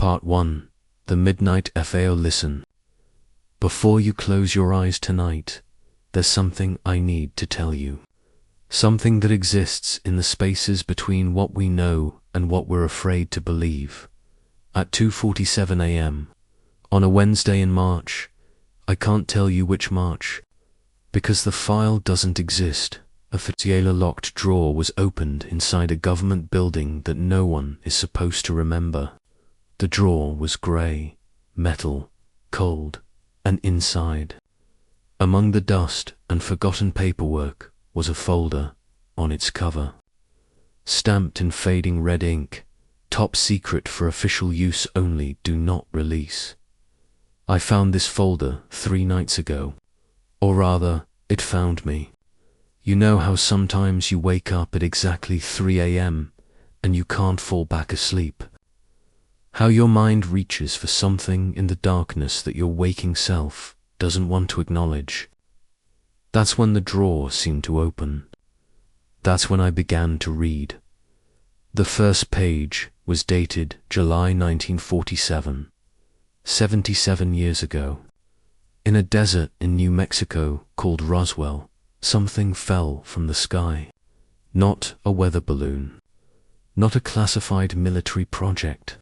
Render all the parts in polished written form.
Part 1. The Midnight FAO. Listen. Before you close your eyes tonight, there's something I need to tell you. Something that exists in the spaces between what we know and what we're afraid to believe. At 2:47 a.m. on a Wednesday in March, I can't tell you which March, because the file doesn't exist. A particular locked drawer was opened inside a government building that no one is supposed to remember. The drawer was grey, metal, cold, and inside, among the dust and forgotten paperwork, was a folder on its cover, stamped in fading red ink, "Top secret for official use only, do not release." I found this folder 3 nights ago, or rather, it found me. You know how sometimes you wake up at exactly 3 a.m. and you can't fall back asleep? How your mind reaches for something in the darkness that your waking self doesn't want to acknowledge. That's when the drawer seemed to open. That's when I began to read. The first page was dated July 1947, 77 years ago. In a desert in New Mexico called Roswell, something fell from the sky. Not a weather balloon, not a classified military project.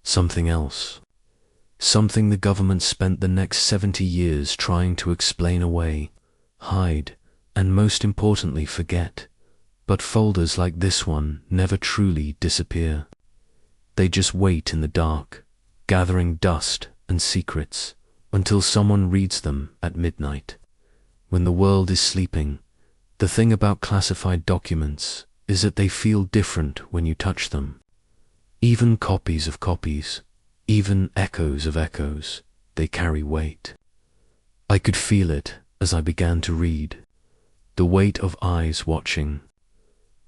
Something else. Something the government spent the next 70 years trying to explain away, hide, and most importantly forget. But folders like this one never truly disappear. They just wait in the dark, gathering dust and secrets, until someone reads them at midnight. When the world is sleeping, the thing about classified documents is that they feel different when you touch them. Even copies of copies, even echoes of echoes, they carry weight. I could feel it as I began to read. The weight of eyes watching.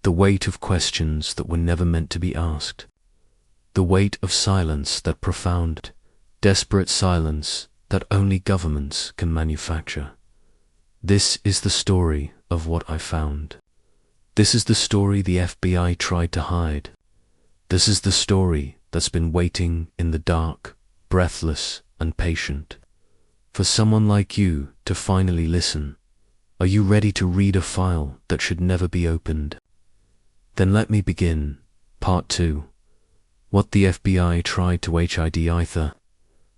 The weight of questions that were never meant to be asked. The weight of silence, that profound, desperate silence that only governments can manufacture. This is the story of what I found. This is the story the FBI tried to hide. This is the story that's been waiting in the dark, breathless and patient, for someone like you to finally listen. Are you ready to read a file that should never be opened? Then let me begin. Part 2. What the FBI tried to hide. Ether.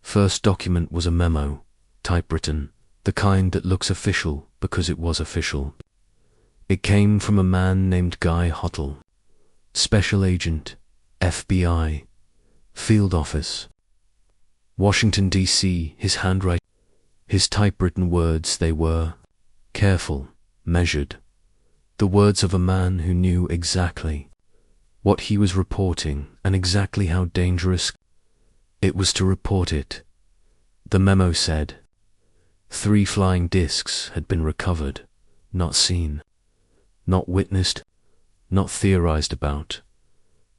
First document was a memo, typewritten, the kind that looks official because it was official. It came from a man named Guy Hottel, Special Agent, FBI, Field Office, Washington, D.C. His handwriting, his typewritten words, they were careful, measured, the words of a man who knew exactly what he was reporting and exactly how dangerous it was to report it. The memo said 3 flying discs had been recovered, not seen, not witnessed, not theorized about.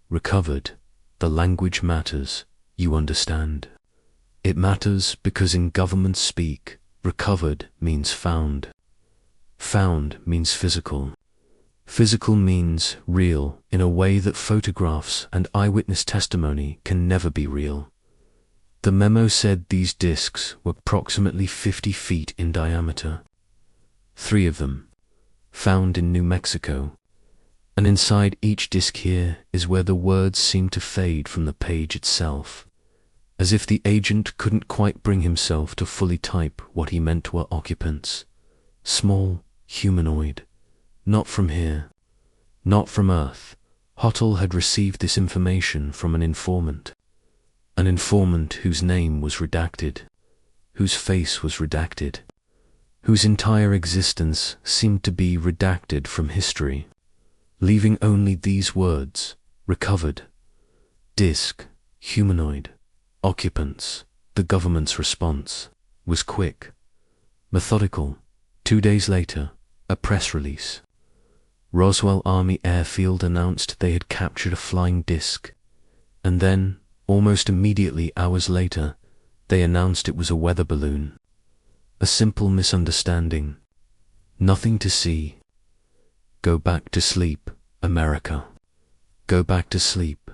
Recovered. The language matters, you understand. It matters because in government speak, recovered means found. Found means physical. Physical means real in a way that photographs and eyewitness testimony can never be real. The memo said these discs were approximately 50 feet in diameter. 3 of them, found in New Mexico. And inside each disc here is where the words seem to fade from the page itself, as if the agent couldn't quite bring himself to fully type what he meant were occupants. Small, humanoid. Not from here. Not from Earth. Hottel had received this information from an informant. An informant whose name was redacted, whose face was redacted, whose entire existence seemed to be redacted from history, leaving only these words: recovered, disc, humanoid, occupants. The government's response was quick, methodical. 2 days later, a press release. Roswell Army Airfield announced they had captured a flying disc, and then, almost immediately hours later, they announced it was a weather balloon. A simple misunderstanding. Nothing to see. Go back to sleep, America. Go back to sleep.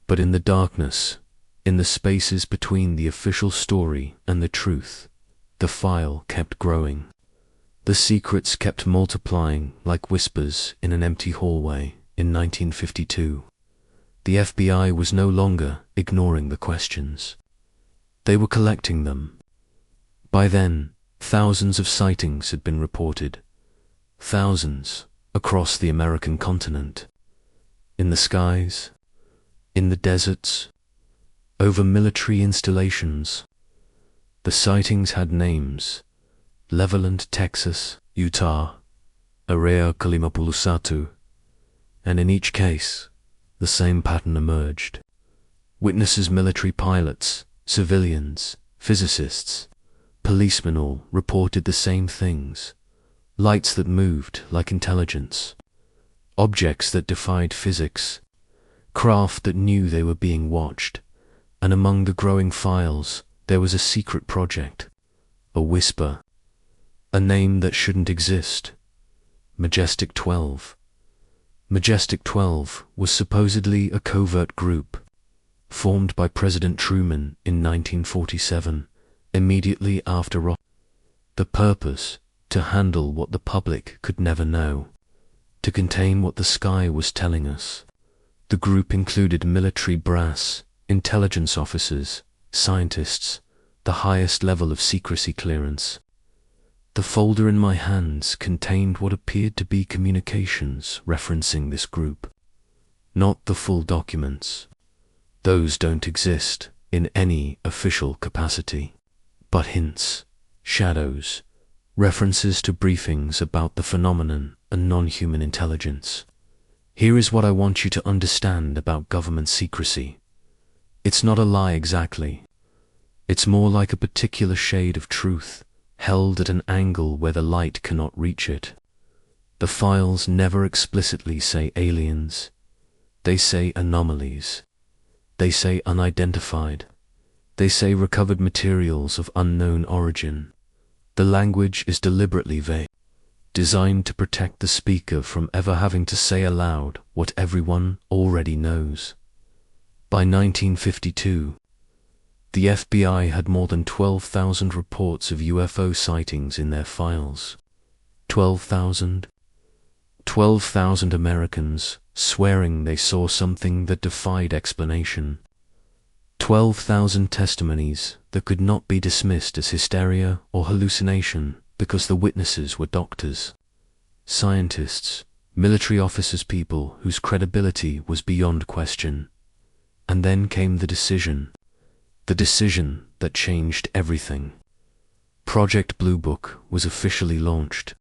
But in the darkness, In the spaces between the official story and the truth, the file kept growing. The secrets kept multiplying like whispers in an empty hallway in 1952. The FBI was no longer ignoring the questions. They were collecting them. By then, thousands of sightings had been reported. Thousands across the American continent. In the skies, in the deserts, over military installations. The sightings had names: Leveland, Texas, Utah, Area Kalimapulusatu, and in each case, the same pattern emerged. Witnesses, military pilots, civilians, physicists, policemen all reported the same things: lights that moved like intelligence, objects that defied physics, craft that knew they were being watched, and among the growing files there was a secret project, a whisper, a name that shouldn't exist: Majestic 12. Majestic 12 was supposedly a covert group, formed by President Truman in 1947, immediately after Roswell. The purpose: to handle what the public could never know, to contain what the sky was telling us. The group included military brass, intelligence officers, scientists, the highest level of secrecy clearance. The folder in my hands contained what appeared to be communications referencing this group. Not the full documents. Those don't exist in any official capacity. But hints, shadows, references to briefings about the phenomenon and non-human intelligence. Here is what I want you to understand about government secrecy. It's not a lie exactly. It's more like a particular shade of truth, held at an angle where the light cannot reach it. The files never explicitly say aliens. They say anomalies. They say unidentified. They say recovered materials of unknown origin. The language is deliberately vague, designed to protect the speaker from ever having to say aloud what everyone already knows. By 1952, the FBI had more than 12,000 reports of UFO sightings in their files. 12,000? 12,000 Americans swearing they saw something that defied explanation. 12,000 testimonies that could not be dismissed as hysteria or hallucination because the witnesses were doctors, scientists, military officers, people whose credibility was beyond question. And then came the decision that changed everything. Project Blue Book was officially launched.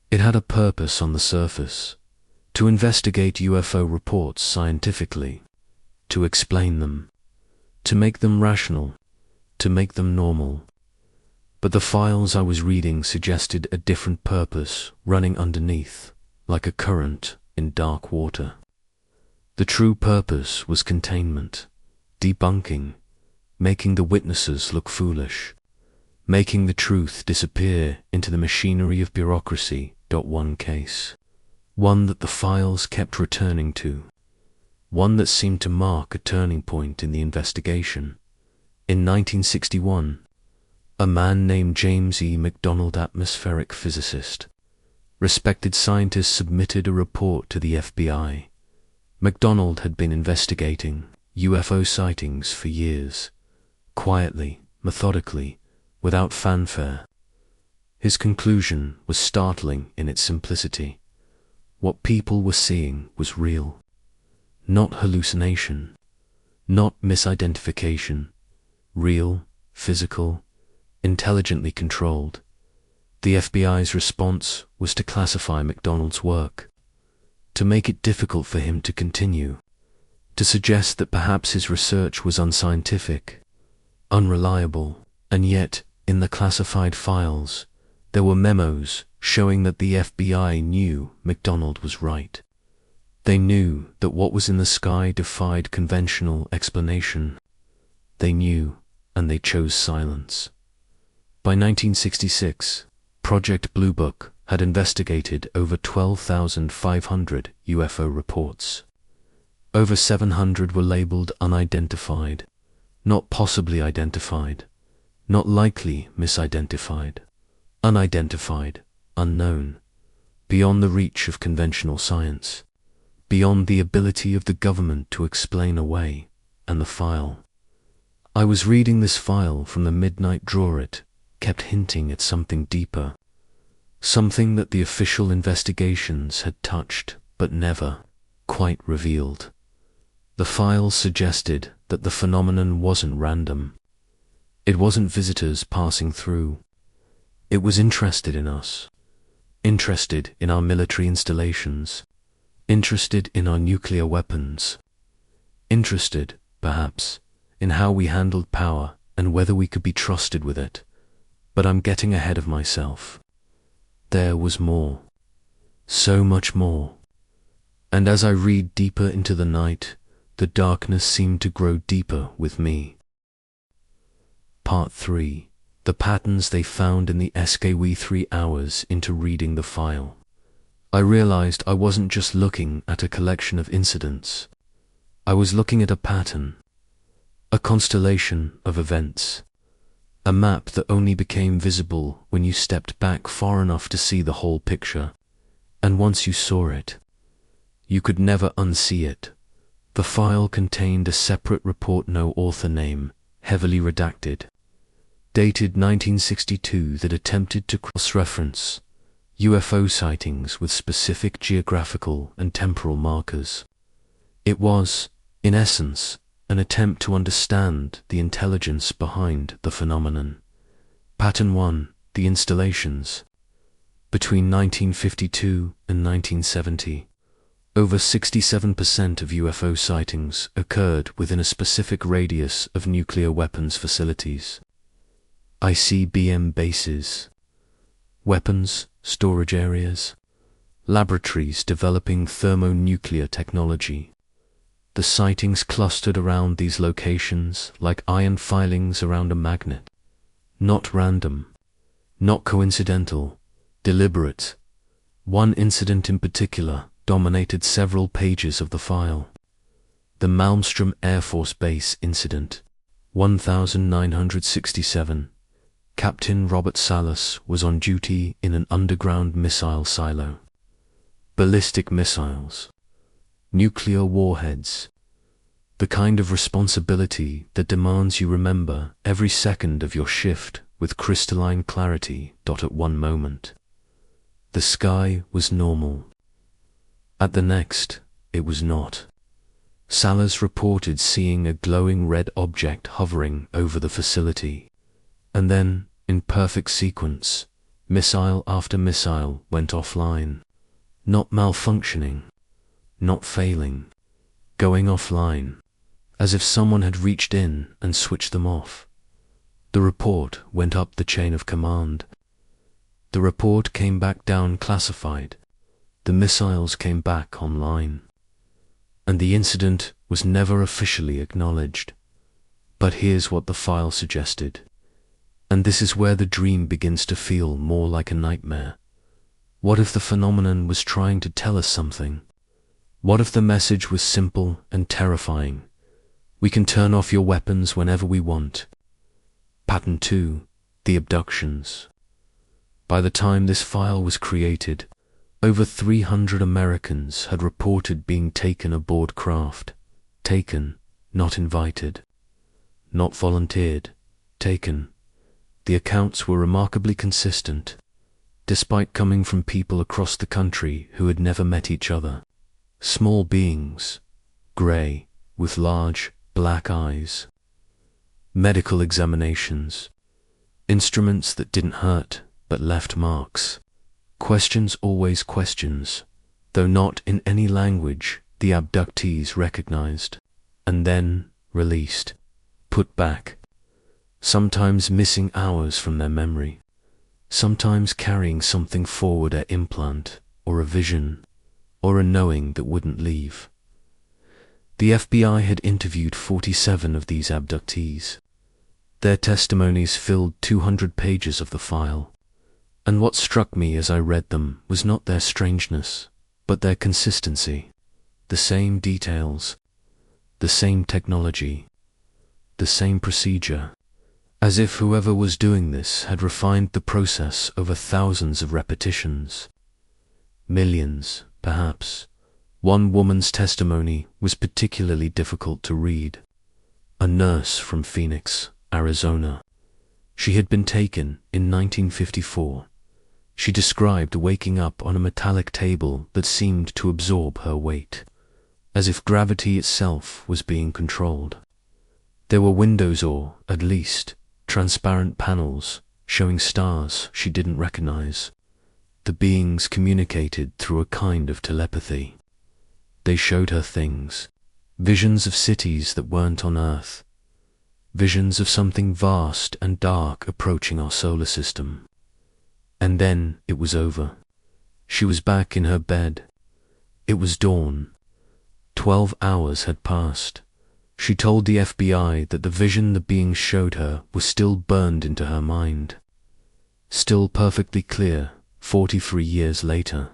It had a purpose on the surface: to investigate UFO reports scientifically, to explain them, to make them rational, to make them normal. But the files I was reading suggested a different purpose running underneath, like a current in dark water. The true purpose was containment, debunking, making the witnesses look foolish, making the truth disappear into the machinery of bureaucracy. One case, one that the files kept returning to, one that seemed to mark a turning point in the investigation. In 1961, a man named James E. McDonald, atmospheric physicist, respected scientist, submitted a report to the FBI. McDonald had been investigating UFO sightings for years, quietly, methodically, without fanfare. His conclusion was startling in its simplicity. What people were seeing was real. Not hallucination, not misidentification. Real, physical, intelligently controlled. The FBI's response was to classify McDonald's work, to make it difficult for him to continue, to suggest that perhaps his research was unscientific, unreliable. And yet, in the classified files, there were memos showing that the FBI knew McDonald was right. They knew that what was in the sky defied conventional explanation. They knew, and they chose silence. By 1966, Project Blue Book had investigated over 12,500 UFO reports. Over 700 were labeled unidentified, not possibly identified, not likely misidentified, unidentified, unknown, beyond the reach of conventional science, beyond the ability of the government to explain away, and the file. I was reading this file from the midnight drawer. It kept hinting at something deeper, something that the official investigations had touched but never quite revealed. The file suggested that the phenomenon wasn't random. It wasn't visitors passing through. It was interested in us, interested in our military installations, interested in our nuclear weapons, interested, perhaps, in how we handled power and whether we could be trusted with it. But I'm getting ahead of myself. There was more, so much more. And as I read deeper into the night, the darkness seemed to grow deeper with me. Part 3. The patterns they found in the SKW. 3 hours into reading the file, I realized I wasn't just looking at a collection of incidents. I was looking at a pattern, a constellation of events, a map that only became visible when you stepped back far enough to see the whole picture. And once you saw it, you could never unsee it. The file contained a separate report, no author name, heavily redacted, dated 1962, that attempted to cross-reference UFO sightings with specific geographical and temporal markers. It was, in essence, an attempt to understand the intelligence behind the phenomenon. Pattern 1, the installations. Between 1952 and 1970, over 67% of UFO sightings occurred within a specific radius of nuclear weapons facilities, ICBM bases, weapons storage areas, laboratories developing thermonuclear technology. The sightings clustered around these locations like iron filings around a magnet. Not random, not coincidental, deliberate. One incident in particular dominated several pages of the file. The Malmstrom Air Force Base incident, 1967. Captain Robert Salas was on duty in an underground missile silo. Ballistic missiles, nuclear warheads, the kind of responsibility that demands you remember every second of your shift with crystalline clarity. At one moment, the sky was normal. At the next, it was not. Salas reported seeing a glowing red object hovering over the facility, and then, in perfect sequence, missile after missile went offline. Not malfunctioning, not failing, going offline, as if someone had reached in and switched them off. The report went up the chain of command. The report came back down classified. The missiles came back online. And the incident was never officially acknowledged. But here's what the file suggested. And this is where the dream begins to feel more like a nightmare. What if the phenomenon was trying to tell us something? What if the message was simple and terrifying? We can turn off your weapons whenever we want. Pattern 2, the abductions. By the time this file was created, over 300 Americans had reported being taken aboard craft. Taken, not invited. Not volunteered, taken. The accounts were remarkably consistent, despite coming from people across the country who had never met each other. Small beings, grey, with large, black eyes. Medical examinations. Instruments that didn't hurt, but left marks. Questions, always questions, though not in any language the abductees recognized, and then released, put back, sometimes missing hours from their memory, sometimes carrying something forward, an implant, or a vision, or a knowing that wouldn't leave. The FBI had interviewed 47 of these abductees. Their testimonies filled 200 pages of the file. And what struck me as I read them was not their strangeness, but their consistency. The same details, the same technology, the same procedure, as if whoever was doing this had refined the process over thousands of repetitions. Millions, perhaps. One woman's testimony was particularly difficult to read. A nurse from Phoenix, Arizona. She had been taken in 1954. She described waking up on a metallic table that seemed to absorb her weight, as if gravity itself was being controlled. There were windows, or, at least, transparent panels showing stars she didn't recognize. The beings communicated through a kind of telepathy. They showed her things, visions of cities that weren't on Earth, visions of something vast and dark approaching our solar system. And then it was over. She was back in her bed. It was dawn. 12 hours had passed. She told the FBI that the vision the beings showed her was still burned into her mind. Still perfectly clear, 43 years later.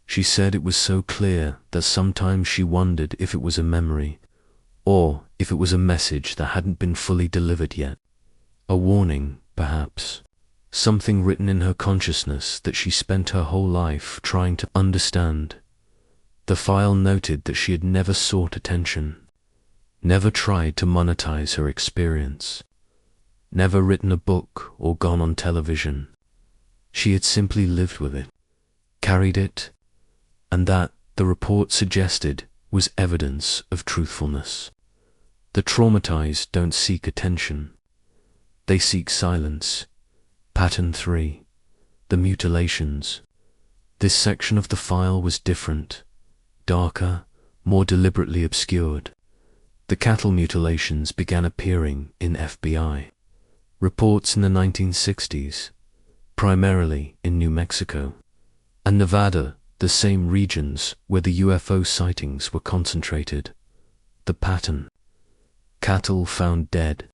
She said it was so clear that sometimes she wondered if it was a memory, or if it was a message that hadn't been fully delivered yet. A warning, perhaps. Something written in her consciousness that she spent her whole life trying to understand. The file noted that she had never sought attention, never tried to monetize her experience, never written a book or gone on television. She had simply lived with it, carried it, and that, the report suggested, was evidence of truthfulness. The traumatized don't seek attention. They seek silence. Pattern 3. The mutilations. This section of the file was different, darker, more deliberately obscured. The cattle mutilations began appearing in FBI reports in the 1960s, primarily in New Mexico and Nevada, the same regions where the UFO sightings were concentrated. The pattern: cattle found dead,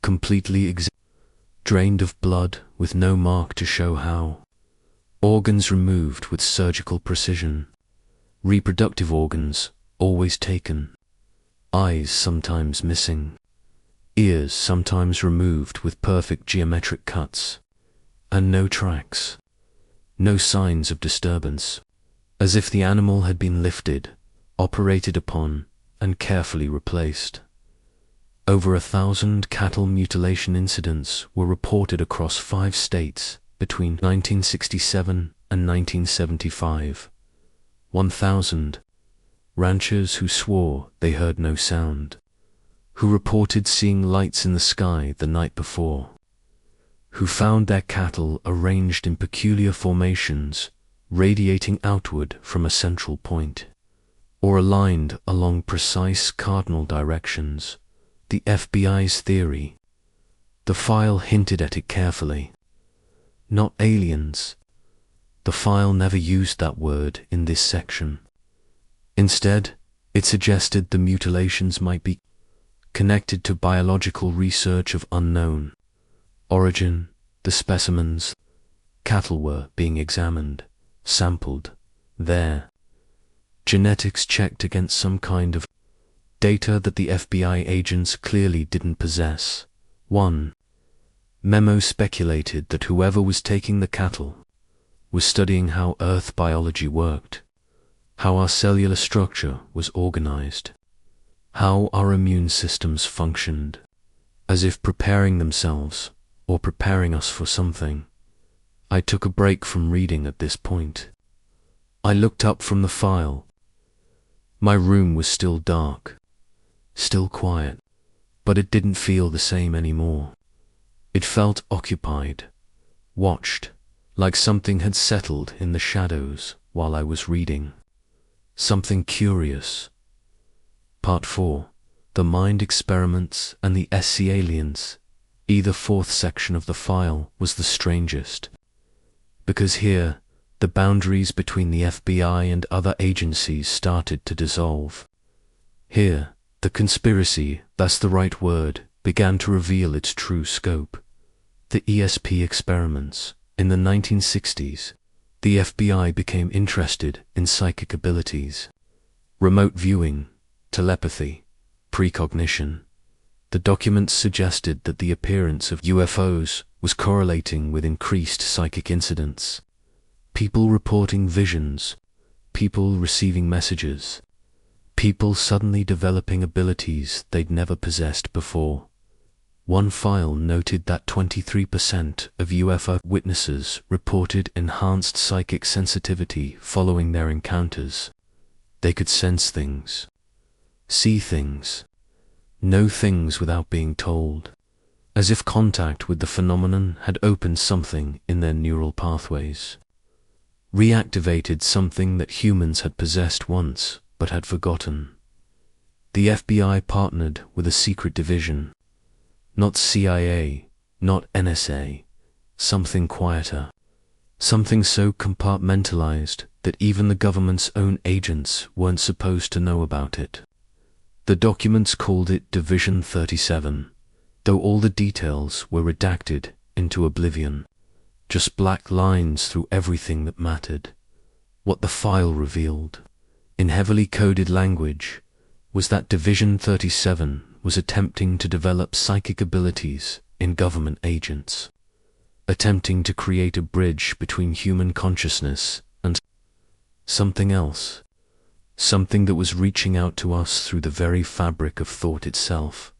completely drained of blood with no mark to show how, organs removed with surgical precision, reproductive organs always taken, eyes sometimes missing, ears sometimes removed with perfect geometric cuts, and no tracks, no signs of disturbance, as if the animal had been lifted, operated upon, and carefully replaced. Over 1,000 cattle mutilation incidents were reported across 5 states between 1967 and 1975. 1,000 ranchers who swore they heard no sound, who reported seeing lights in the sky the night before, who found their cattle arranged in peculiar formations, radiating outward from a central point, or aligned along precise cardinal directions. The FBI's theory. The file hinted at it carefully. Not aliens. The file never used that word in this section. Instead, it suggested the mutilations might be connected to biological research of unknown origin. The specimens, cattle were being examined, sampled, there. Genetics checked against some kind of data that the FBI agents clearly didn't possess. 1. Memo speculated that whoever was taking the cattle was studying how Earth biology worked, how our cellular structure was organized, how our immune systems functioned, as if preparing themselves or preparing us for something. I took a break from reading at this point. I looked up from the file. My room was still dark, still quiet, but it didn't feel the same anymore. It felt occupied, watched, like something had settled in the shadows while I was reading. Something curious. Part 4. The Mind Experiments and the SC Aliens. Either 4th section of the file was the strangest, because here the boundaries between the FBI and other agencies started to dissolve. Here, the conspiracy, that's the right word, began to reveal its true scope. The ESP experiments. In the 1960s, the FBI became interested in psychic abilities, remote viewing, telepathy, precognition. The documents suggested that the appearance of UFOs was correlating with increased psychic incidents. People reporting visions, people receiving messages, people suddenly developing abilities they'd never possessed before. One file noted that 23% of UFO witnesses reported enhanced psychic sensitivity following their encounters. They could sense things, see things, know things without being told, as if contact with the phenomenon had opened something in their neural pathways, reactivated something that humans had possessed once but had forgotten. The FBI partnered with a secret division, not CIA, not NSA, something quieter, something so compartmentalized that even the government's own agents weren't supposed to know about it. The documents called it Division 37, though all the details were redacted into oblivion, just black lines through everything that mattered. What the file revealed, in heavily coded language, was that Division 37 was attempting to develop psychic abilities in government agents, attempting to create a bridge between human consciousness and something else, something that was reaching out to us through the very fabric of thought itself.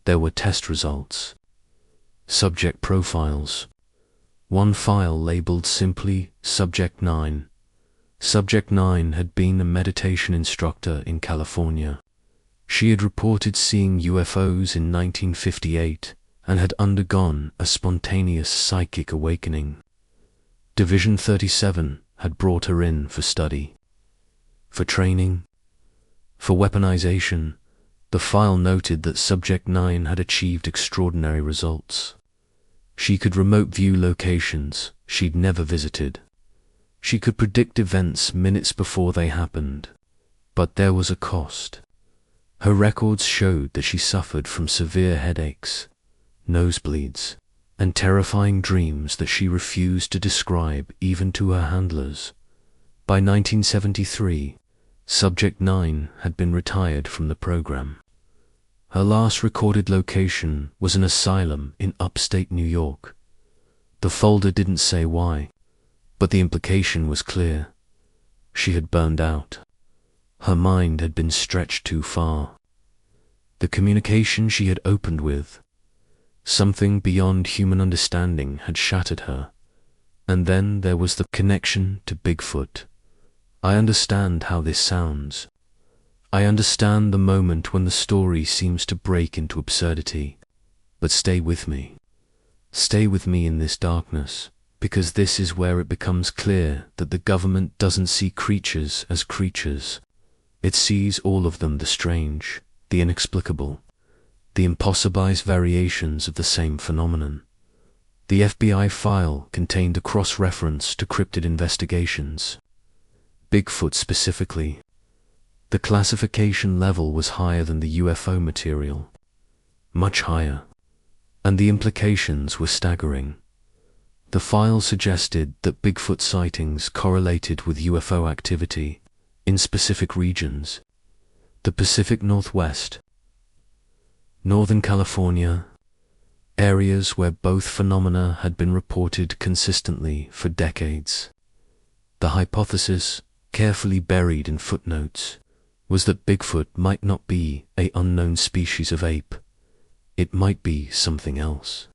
There were test results, subject profiles. One file labeled simply Subject 9. Subject 9 had been a meditation instructor in California. She had reported seeing UFOs in 1958 and had undergone a spontaneous psychic awakening. Division 37 had brought her in for study, for training, for weaponization. The file noted that Subject 9 had achieved extraordinary results. She could remote view locations she'd never visited. She could predict events minutes before they happened. But there was a cost. Her records showed that she suffered from severe headaches, nosebleeds, and terrifying dreams that she refused to describe even to her handlers. By 1973, Subject 9 had been retired from the program. Her last recorded location was an asylum in upstate New York. The folder didn't say why, but the implication was clear. She had burned out. Her mind had been stretched too far. The communication she had opened with, something beyond human understanding, had shattered her. And then there was the connection to Bigfoot. I understand how this sounds. I understand the moment when the story seems to break into absurdity. But stay with me. Stay with me in this darkness, because this is where it becomes clear that the government doesn't see creatures as creatures. It sees all of them the strange, the inexplicable, the impossibilized variations of the same phenomenon. The FBI file contained a cross-reference to cryptid investigations. Bigfoot specifically. The classification level was higher than the UFO material, much higher, and the implications were staggering. The file suggested that Bigfoot sightings correlated with UFO activity in specific regions: the Pacific Northwest, Northern California, areas where both phenomena had been reported consistently for decades. The hypothesis, carefully buried in footnotes, was that Bigfoot might not be an unknown species of ape. It might be something else.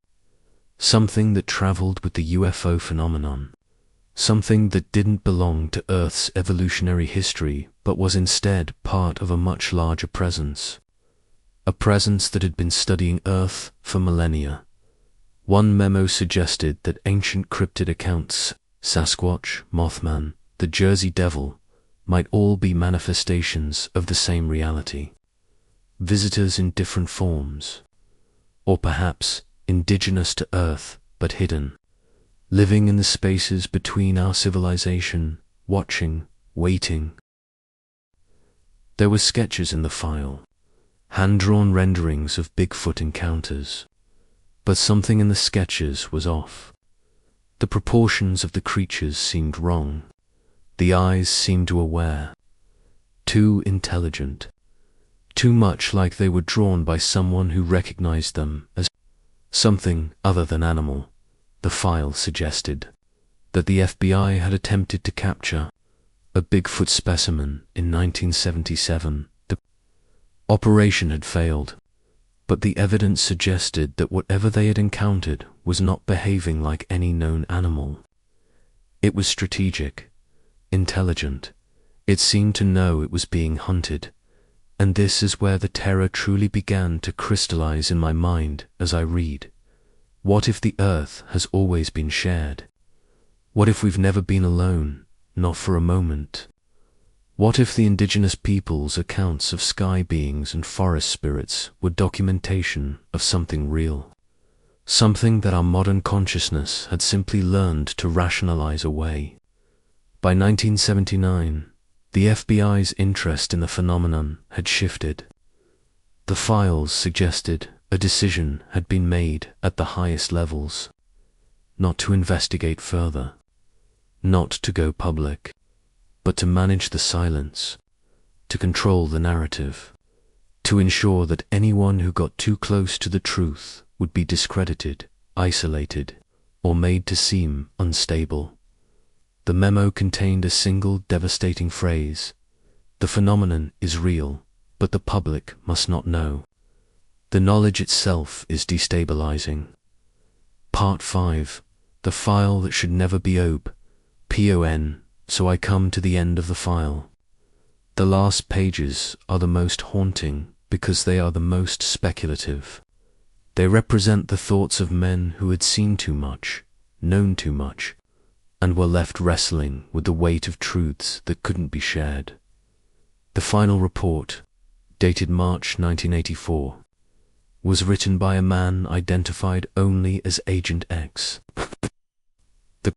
Something that traveled with the UFO phenomenon. Something that didn't belong to Earth's evolutionary history, but was instead part of a much larger presence. A presence that had been studying Earth for millennia. One memo suggested that ancient cryptid accounts, Sasquatch, Mothman, the Jersey Devil, might all be manifestations of the same reality. Visitors in different forms. Or perhaps indigenous to Earth, but hidden. Living in the spaces between our civilization, watching, waiting. There were sketches in the file, hand-drawn renderings of Bigfoot encounters. But something in the sketches was off. The proportions of the creatures seemed wrong. The eyes seemed too aware, too intelligent. too much like they were drawn by someone who recognized them as something other than animal. The file suggested that the FBI had attempted to capture a Bigfoot specimen in 1977. The operation had failed, but the evidence suggested that whatever they had encountered was not behaving like any known animal. It was strategic, intelligent. It seemed to know it was being hunted, and this is where the terror truly began to crystallize in my mind as I read. What if the earth has always been shared? What if we've never been alone, not for a moment? What if the indigenous peoples' accounts of sky beings and forest spirits were documentation of something real? Something that our modern consciousness had simply learned to rationalize away. By 1979, the FBI's interest in the phenomenon had shifted. The files suggested a decision had been made at the highest levels, not to investigate further, not to go public, but to manage the silence, to control the narrative, to ensure that anyone who got too close to the truth would be discredited, isolated, or made to seem unstable. The memo contained a single devastating phrase: "The phenomenon is real, but the public must not know. The knowledge itself is destabilizing." Part 5. The file that should never be PON. So I come to the end of the file. The last pages are the most haunting because they are the most speculative. They represent the thoughts of men who had seen too much, known too much, and were left wrestling with the weight of truths that couldn't be shared. The final report, dated March 1984, was written by a man identified only as Agent X. The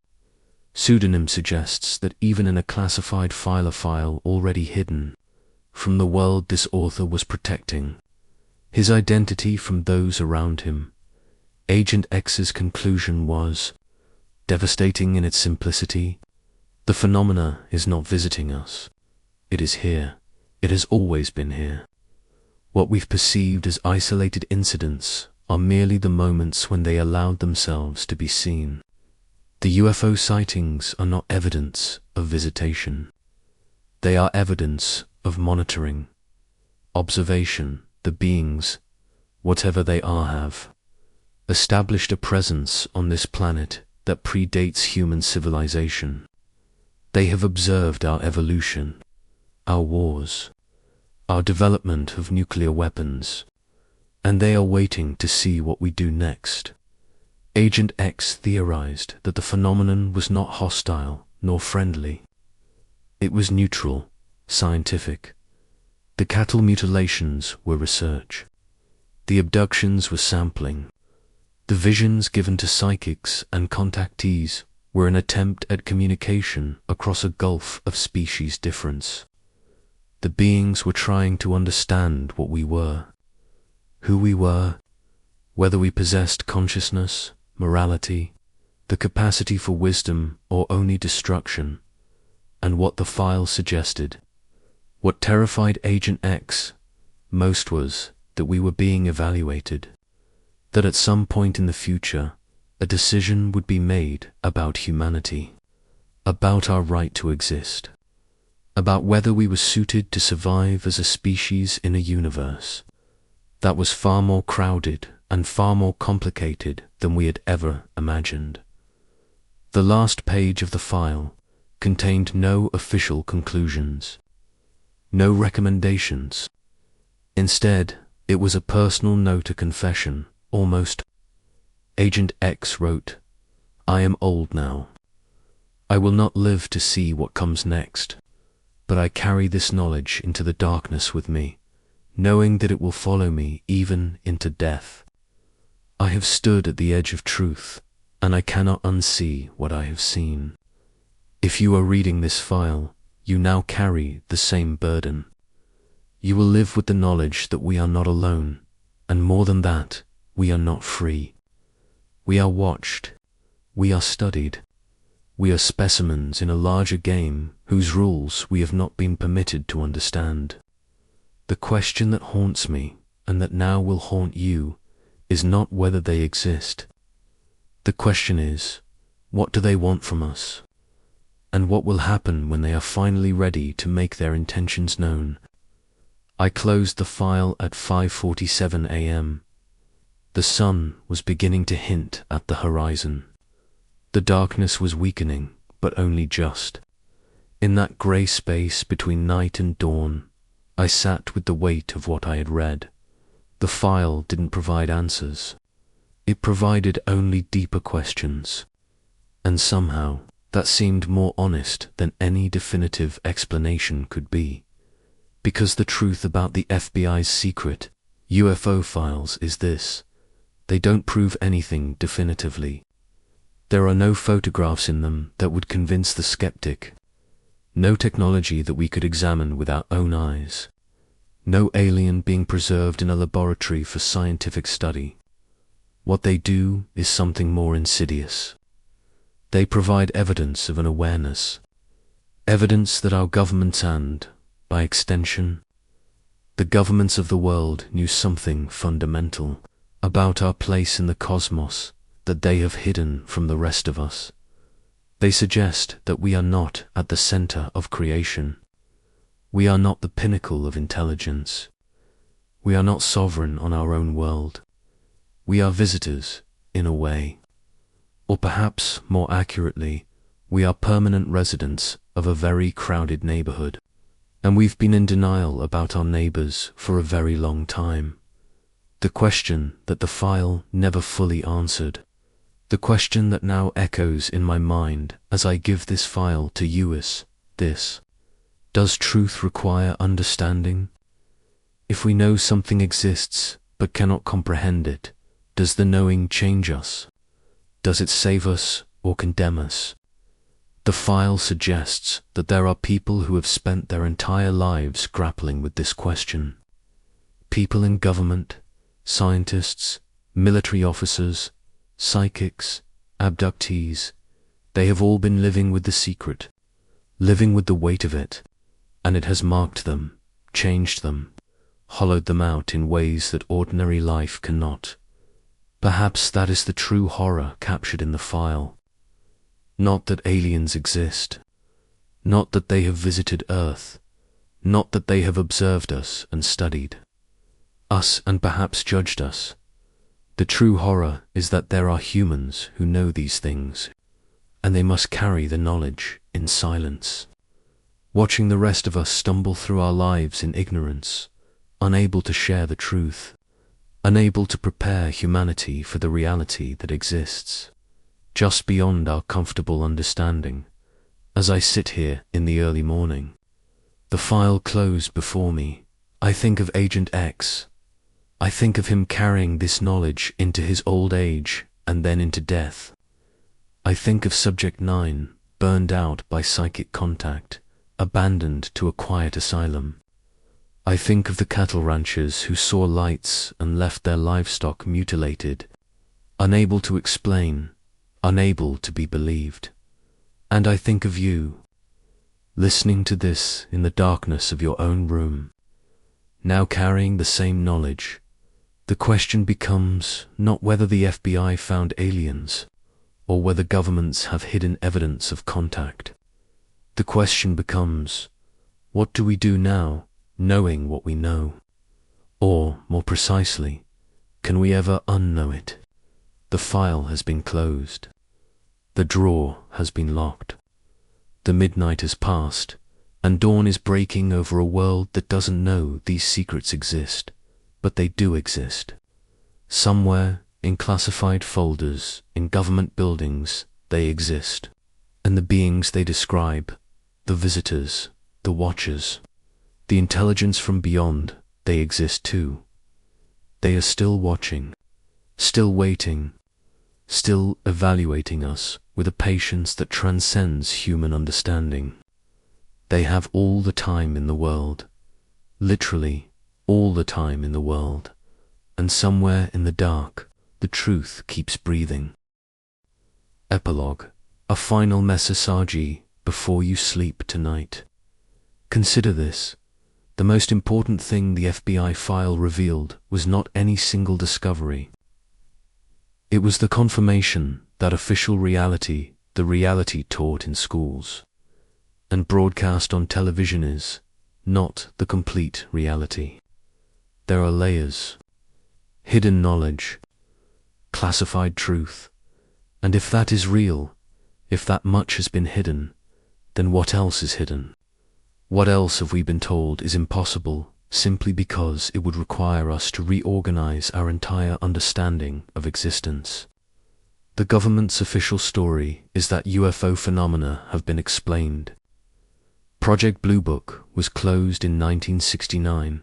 pseudonym suggests that even in a classified file already hidden from the world this author was protecting his identity from those around him, Agent X's conclusion was devastating in its simplicity. The phenomena is not visiting us. It is here. It has always been here. What we've perceived as isolated incidents are merely the moments when they allowed themselves to be seen. The UFO sightings are not evidence of visitation. They are evidence of monitoring, observation. The beings, whatever they are, have established a presence on this planet that predates human civilization. They have observed our evolution, our wars, our development of nuclear weapons, and they are waiting to see what we do next. Agent X theorized that the phenomenon was not hostile nor friendly. It was neutral, scientific. The cattle mutilations were research. The abductions were sampling. The visions given to psychics and contactees were an attempt at communication across a gulf of species difference. The beings were trying to understand what we were, who we were, whether we possessed consciousness, morality, the capacity for wisdom or only destruction, and what the file suggested. What terrified Agent X most was that we were being evaluated, that at some point in the future, a decision would be made about humanity, about our right to exist, about whether we were suited to survive as a species in a universe that was far more crowded and far more complicated than we had ever imagined. The last page of the file contained no official conclusions, no recommendations. Instead, it was a personal note, a confession, almost. Agent X wrote, "I am old now. I will not live to see what comes next, but I carry this knowledge into the darkness with me, knowing that it will follow me even into death. I have stood at the edge of truth, and I cannot unsee what I have seen." If you are reading this file, you now carry the same burden. You will live with the knowledge that we are not alone, and more than that, we are not free. We are watched. We are studied. We are specimens in a larger game whose rules we have not been permitted to understand. The question that haunts me, and that now will haunt you, is not whether they exist. The question is, what do they want from us? And what will happen when they are finally ready to make their intentions known? I closed the file at 5:47 a.m. The sun was beginning to hint at the horizon. The darkness was weakening, but only just. In that grey space between night and dawn, I sat with the weight of what I had read. The file didn't provide answers. It provided only deeper questions. And somehow, that seemed more honest than any definitive explanation could be. Because the truth about the FBI's secret UFO files is this: they don't prove anything definitively. There are no photographs in them that would convince the skeptic. No technology that we could examine with our own eyes. No alien being preserved in a laboratory for scientific study. What they do is something more insidious. They provide evidence of an awareness. Evidence that our governments and, by extension, the governments of the world knew something fundamental about our place in the cosmos that they have hidden from the rest of us. They suggest that we are not at the center of creation. We are not the pinnacle of intelligence. We are not sovereign on our own world. We are visitors, in a way. Or perhaps, more accurately, we are permanent residents of a very crowded neighborhood. And we've been in denial about our neighbors for a very long time. The question that the file never fully answered. The question that now echoes in my mind as I give this file to you is this: does truth require understanding? If we know something exists but cannot comprehend it, does the knowing change us? Does it save us or condemn us? The file suggests that there are people who have spent their entire lives grappling with this question. People in government, scientists, military officers, psychics, abductees, they have all been living with the secret, living with the weight of it, and it has marked them, changed them, hollowed them out in ways that ordinary life cannot. Perhaps that is the true horror captured in the file. Not that aliens exist, not that they have visited Earth, not that they have observed us and studied us and perhaps judged us. The true horror is that there are humans who know these things, and they must carry the knowledge in silence, watching the rest of us stumble through our lives in ignorance, unable to share the truth, unable to prepare humanity for the reality that exists, just beyond our comfortable understanding. As I sit here in the early morning, the file closed before me, I think of Agent X. I think of him carrying this knowledge into his old age and then into death. I think of Subject 9, burned out by psychic contact, abandoned to a quiet asylum. I think of the cattle ranchers who saw lights and left their livestock mutilated, unable to explain, unable to be believed. And I think of you, listening to this in the darkness of your own room, now carrying the same knowledge. The question becomes not whether the FBI found aliens, or whether governments have hidden evidence of contact. The question becomes, what do we do now, knowing what we know? Or, more precisely, can we ever unknow it? The file has been closed. The drawer has been locked. The midnight has passed, and dawn is breaking over a world that doesn't know these secrets exist. But they do exist. Somewhere, in classified folders, in government buildings, they exist. And the beings they describe, the visitors, the watchers, the intelligence from beyond, they exist too. They are still watching, still waiting, still evaluating us with a patience that transcends human understanding. They have all the time in the world, literally all the time in the world, and somewhere in the dark, the truth keeps breathing. Epilogue, a final message before you sleep tonight. Consider this. The most important thing the FBI file revealed was not any single discovery. It was the confirmation that official reality, the reality taught in schools and broadcast on television, is not the complete reality. There are layers, hidden knowledge, classified truth, and if that is real, if that much has been hidden, then what else is hidden? What else have we been told is impossible simply because it would require us to reorganize our entire understanding of existence? The government's official story is that UFO phenomena have been explained. Project Blue Book was closed in 1969.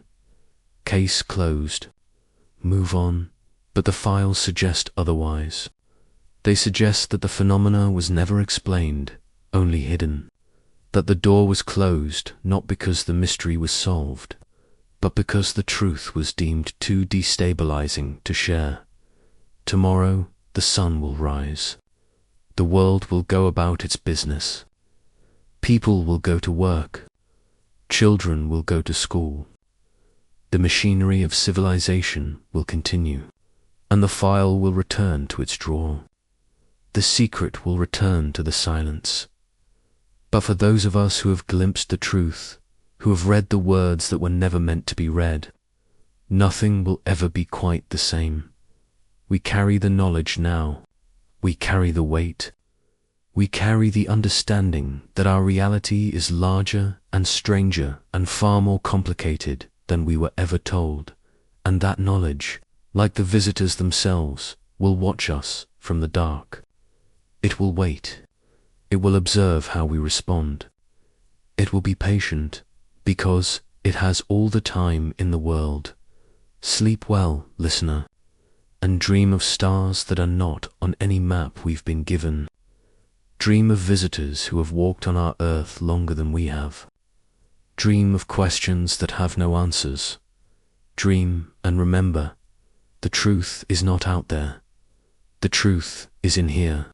Case closed. Move on. But the files suggest otherwise. They suggest that the phenomena was never explained, only hidden. That the door was closed not because the mystery was solved, but because the truth was deemed too destabilizing to share. Tomorrow, the sun will rise. The world will go about its business. People will go to work. Children will go to school. The machinery of civilization will continue, and the file will return to its drawer. The secret will return to the silence. But for those of us who have glimpsed the truth, who have read the words that were never meant to be read, nothing will ever be quite the same. We carry the knowledge now. We carry the weight. We carry the understanding that our reality is larger and stranger and far more complicated than we were ever told, and that knowledge, like the visitors themselves, will watch us from the dark. It will wait. It will observe how we respond. It will be patient, because it has all the time in the world. Sleep well, listener, and dream of stars that are not on any map we've been given. Dream of visitors who have walked on our earth longer than we have. Dream of questions that have no answers. Dream and remember, the truth is not out there. The truth is in here.